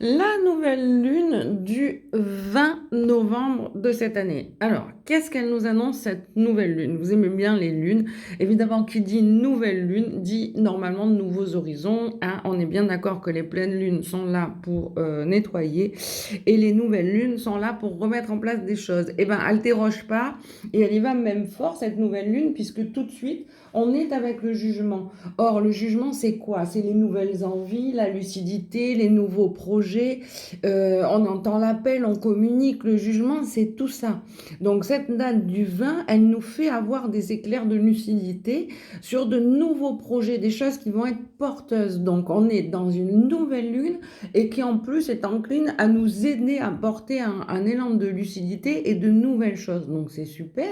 La nouvelle lune du 20 novembre de cette année. Alors, qu'est-ce qu'elle nous annonce cette nouvelle lune? Vous aimez bien les lunes. Évidemment, qui dit nouvelle lune dit normalement de nouveaux horizons, hein. On est bien d'accord que les pleines lunes sont là pour nettoyer et les nouvelles lunes sont là pour remettre en place des choses. Eh bien, elle ne déroge pas et elle y va même fort cette nouvelle lune puisque tout de suite, on est avec le jugement. Or, le jugement, c'est quoi? C'est les nouvelles envies, la lucidité, les nouveaux projets. On entend l'appel, on communique. Le jugement, c'est tout ça. Donc, cette date du 20, elle nous fait avoir des éclairs de lucidité sur de nouveaux projets, des choses qui vont être porteuses. Donc, on est dans une nouvelle lune et qui, en plus, est encline à nous aider à porter un élan de lucidité et de nouvelles choses. Donc, c'est super.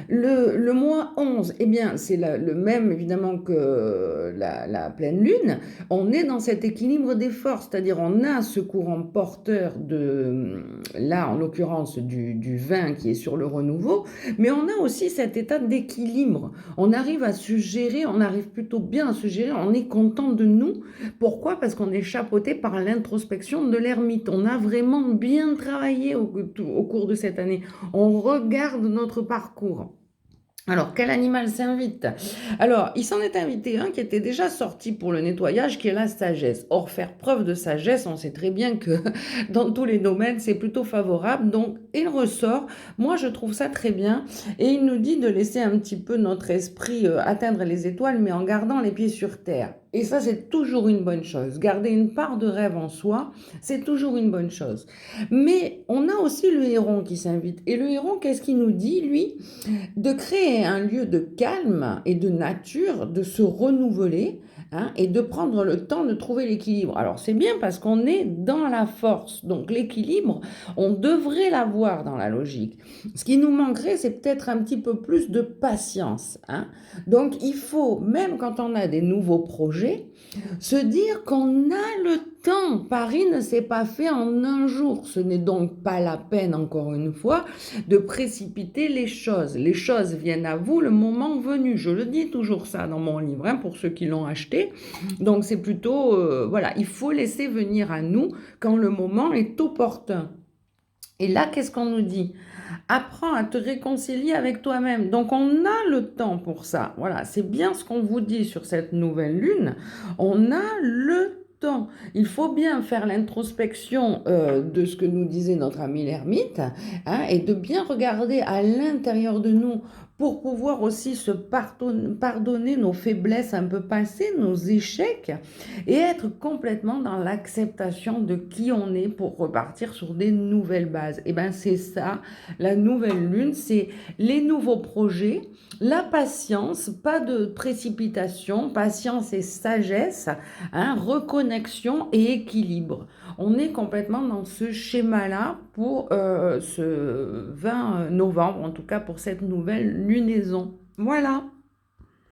Le mois 11, eh bien, c'est le même évidemment que la pleine lune. On est dans cet équilibre des forces, c'est-à-dire on a ce courant porteur de, là en l'occurrence du vin qui est sur le renouveau, mais on a aussi cet état d'équilibre. On arrive à se gérer, on arrive plutôt bien à se gérer, on est content de nous. Pourquoi? Parce qu'on est chapeauté par l'introspection de l'ermite. On a vraiment bien travaillé au cours de cette année. On regarde notre parcours. Alors, quel animal s'invite? Alors, il s'en est invité un qui était déjà sorti pour le nettoyage, qui est la sagesse. Or, faire preuve de sagesse, on sait très bien que dans tous les domaines, c'est plutôt favorable. Donc, il ressort. Moi, je trouve ça très bien. Et il nous dit de laisser un petit peu notre esprit atteindre les étoiles, mais en gardant les pieds sur terre. Et ça, c'est toujours une bonne chose. Garder une part de rêve en soi, c'est toujours une bonne chose. Mais on a aussi le héron qui s'invite. Et le héron, qu'est-ce qu'il nous dit, lui? De créer un lieu de calme et de nature, de se renouveler, hein, et de prendre le temps de trouver l'équilibre. Alors c'est bien parce qu'on est dans la force, donc l'équilibre, on devrait l'avoir dans la logique. Ce qui nous manquerait, c'est peut-être un petit peu plus de patience, hein. Donc il faut, même quand on a des nouveaux projets, se dire qu'on a le temps. Paris ne s'est pas fait en un jour. Ce n'est donc pas la peine, encore une fois, de précipiter les choses. Les choses viennent à vous le moment venu. Je le dis toujours ça dans mon livre, hein, pour ceux qui l'ont acheté. Donc c'est plutôt, voilà, il faut laisser venir à nous quand le moment est opportun. Et là, qu'est-ce qu'on nous dit? Apprends à te réconcilier avec toi-même. Donc on a le temps pour ça. Voilà, c'est bien ce qu'on vous dit sur cette nouvelle lune. On a le temps. Il faut bien faire l'introspection de ce que nous disait notre ami l'ermite, hein, et de bien regarder à l'intérieur de nous pour pouvoir aussi se pardonner nos faiblesses un peu passées, nos échecs, et être complètement dans l'acceptation de qui on est pour repartir sur des nouvelles bases. Et bien c'est ça, la nouvelle lune, c'est les nouveaux projets, la patience, pas de précipitation, patience et sagesse, hein, reconnexion et équilibre. On est complètement dans ce schéma-là pour ce 20 novembre, en tout cas pour cette nouvelle lunaison. Voilà.